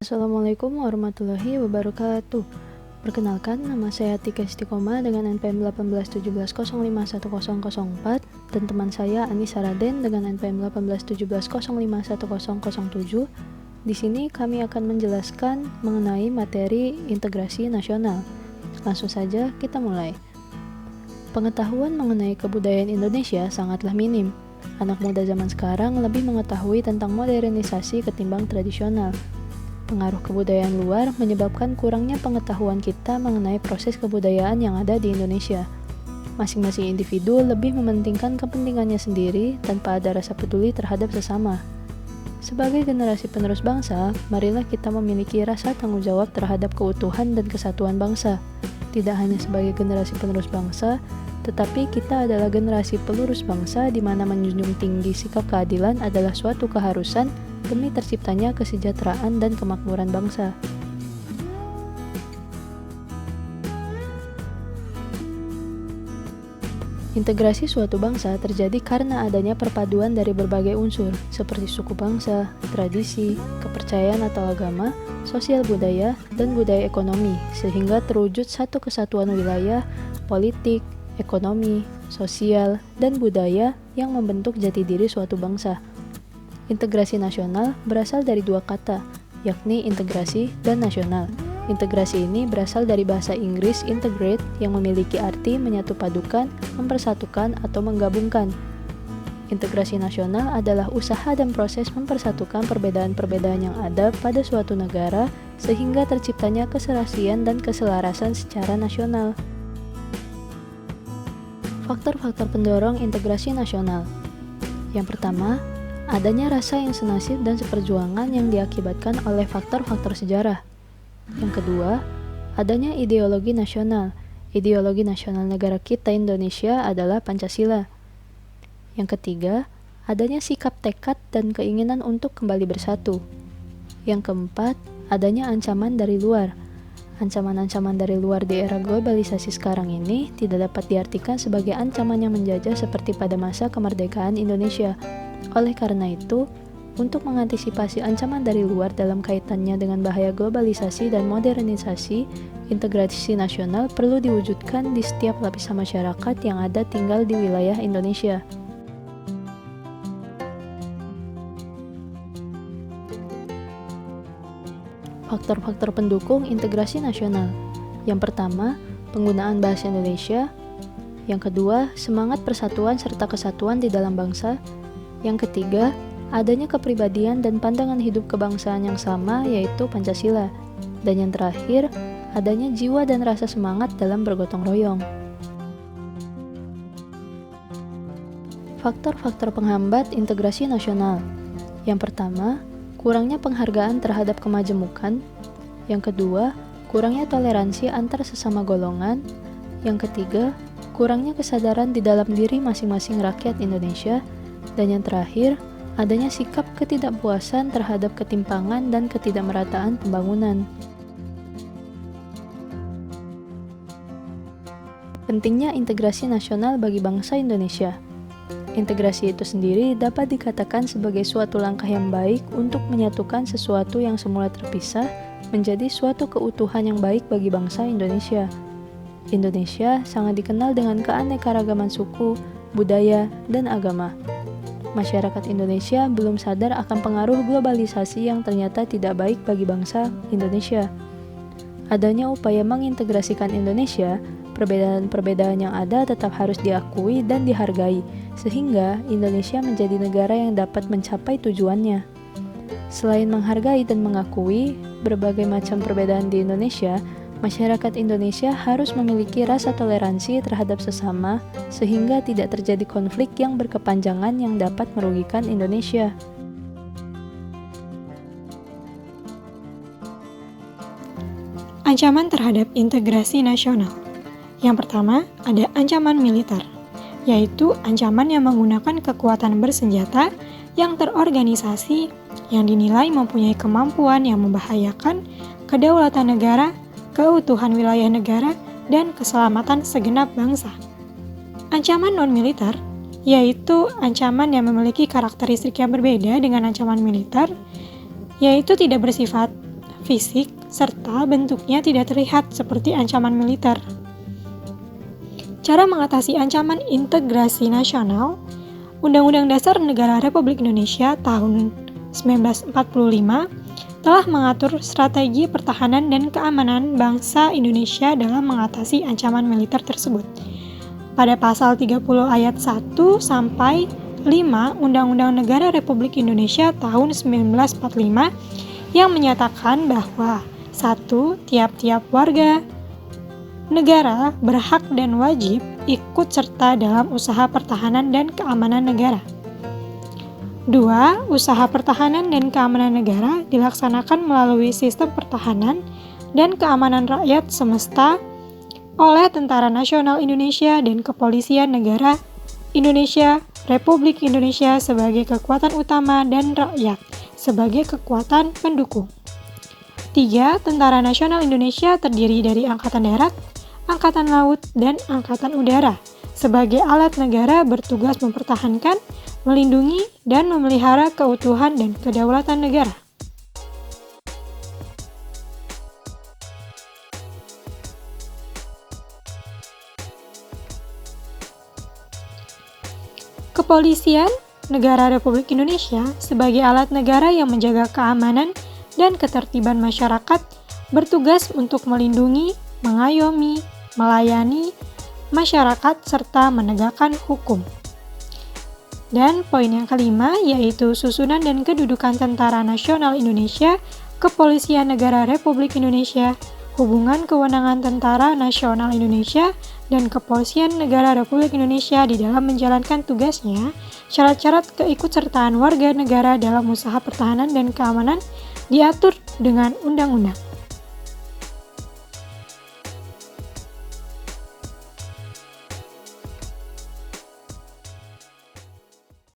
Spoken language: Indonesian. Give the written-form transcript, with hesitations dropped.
Assalamualaikum warahmatullahi wabarakatuh. Perkenalkan, nama saya Tika Istiqomah dengan NPM 1817051004 dan teman saya Anissa Raden dengan NPM 1817051007. Di sini kami akan menjelaskan mengenai materi integrasi nasional. Langsung saja kita mulai. Pengetahuan mengenai kebudayaan Indonesia sangatlah minim. Anak muda zaman sekarang lebih mengetahui tentang modernisasi ketimbang tradisional. Pengaruh kebudayaan luar menyebabkan kurangnya pengetahuan kita mengenai proses kebudayaan yang ada di Indonesia. Masing-masing individu lebih mementingkan kepentingannya sendiri tanpa ada rasa peduli terhadap sesama. Sebagai generasi penerus bangsa, marilah kita memiliki rasa tanggung jawab terhadap keutuhan dan kesatuan bangsa. Tidak hanya sebagai generasi penerus bangsa, tetapi kita adalah generasi pelurus bangsa di mana menjunjung tinggi sikap keadilan adalah suatu keharusan demi terciptanya kesejahteraan dan kemakmuran bangsa. Integrasi suatu bangsa terjadi karena adanya perpaduan dari berbagai unsur, seperti suku bangsa, tradisi, kepercayaan atau agama, sosial budaya, dan budaya ekonomi, sehingga terwujud satu kesatuan wilayah, politik, ekonomi, sosial, dan budaya yang membentuk jati diri suatu bangsa. Integrasi nasional berasal dari dua kata, yakni integrasi dan nasional. Integrasi ini berasal dari bahasa Inggris integrate yang memiliki arti menyatupadukan, mempersatukan, atau menggabungkan. Integrasi nasional adalah usaha dan proses mempersatukan perbedaan-perbedaan yang ada pada suatu negara sehingga terciptanya keserasian dan keselarasan secara nasional. Faktor-faktor pendorong integrasi nasional. Yang pertama, adanya rasa yang senasib dan seperjuangan yang diakibatkan oleh faktor-faktor sejarah. Yang kedua, adanya ideologi nasional. Ideologi nasional negara kita Indonesia adalah Pancasila. Yang ketiga, adanya sikap tekad dan keinginan untuk kembali bersatu. Yang keempat, adanya ancaman dari luar. Ancaman-ancaman dari luar di era globalisasi sekarang ini tidak dapat diartikan sebagai ancaman yang menjajah seperti pada masa kemerdekaan Indonesia. Oleh karena itu, untuk mengantisipasi ancaman dari luar dalam kaitannya dengan bahaya globalisasi dan modernisasi, integrasi nasional perlu diwujudkan di setiap lapisan masyarakat yang ada tinggal di wilayah Indonesia. Faktor-faktor pendukung integrasi nasional. Yang pertama, penggunaan bahasa Indonesia. Yang kedua, semangat persatuan serta kesatuan di dalam bangsa. Yang ketiga, adanya kepribadian dan pandangan hidup kebangsaan yang sama, yaitu Pancasila. Dan yang terakhir, adanya jiwa dan rasa semangat dalam bergotong royong. Faktor-faktor penghambat integrasi nasional. Yang pertama, kurangnya penghargaan terhadap kemajemukan. Yang kedua, kurangnya toleransi antar sesama golongan. Yang ketiga, kurangnya kesadaran di dalam diri masing-masing rakyat Indonesia. Dan yang terakhir, adanya sikap ketidakpuasan terhadap ketimpangan dan ketidakmerataan pembangunan. Pentingnya integrasi nasional bagi bangsa Indonesia. Integrasi itu sendiri dapat dikatakan sebagai suatu langkah yang baik untuk menyatukan sesuatu yang semula terpisah menjadi suatu keutuhan yang baik bagi bangsa Indonesia. Indonesia sangat dikenal dengan keanekaragaman suku, budaya, dan agama. Masyarakat Indonesia belum sadar akan pengaruh globalisasi yang ternyata tidak baik bagi bangsa Indonesia. Adanya upaya mengintegrasikan Indonesia, perbedaan-perbedaan yang ada tetap harus diakui dan dihargai, sehingga Indonesia menjadi negara yang dapat mencapai tujuannya. Selain menghargai dan mengakui berbagai macam perbedaan di Indonesia, masyarakat Indonesia harus memiliki rasa toleransi terhadap sesama sehingga tidak terjadi konflik yang berkepanjangan yang dapat merugikan Indonesia. Ancaman terhadap integrasi nasional. Yang pertama, ada ancaman militer, yaitu ancaman yang menggunakan kekuatan bersenjata yang terorganisasi yang dinilai mempunyai kemampuan yang membahayakan kedaulatan negara, keutuhan wilayah negara, dan keselamatan segenap bangsa. Ancaman non-militer, yaitu ancaman yang memiliki karakteristik yang berbeda dengan ancaman militer, yaitu tidak bersifat fisik, serta bentuknya tidak terlihat seperti ancaman militer. Cara mengatasi ancaman integrasi nasional, Undang-Undang Dasar Negara Republik Indonesia tahun 1945 telah mengatur strategi pertahanan dan keamanan bangsa Indonesia dalam mengatasi ancaman militer tersebut. Pada pasal 30 ayat 1 sampai 5 Undang-Undang Negara Republik Indonesia tahun 1945 yang menyatakan bahwa 1. Tiap-tiap warga negara berhak dan wajib ikut serta dalam usaha pertahanan dan keamanan negara. 2. Usaha pertahanan dan keamanan negara dilaksanakan melalui sistem pertahanan dan keamanan rakyat semesta oleh Tentara Nasional Indonesia dan Kepolisian Negara Indonesia Republik Indonesia sebagai kekuatan utama dan rakyat sebagai kekuatan pendukung. 3. Tentara Nasional Indonesia terdiri dari Angkatan Darat, Angkatan Laut, dan Angkatan Udara sebagai alat negara bertugas mempertahankan, melindungi, dan memelihara keutuhan dan kedaulatan negara. Kepolisian Negara Republik Indonesia sebagai alat negara yang menjaga keamanan dan ketertiban masyarakat bertugas untuk melindungi, mengayomi, melayani masyarakat serta menegakkan hukum. Dan poin yang kelima yaitu susunan dan kedudukan Tentara Nasional Indonesia, Kepolisian Negara Republik Indonesia, hubungan kewenangan Tentara Nasional Indonesia dan Kepolisian Negara Republik Indonesia di dalam menjalankan tugasnya, syarat-syarat keikutsertaan warga negara dalam usaha pertahanan dan keamanan diatur dengan undang-undang.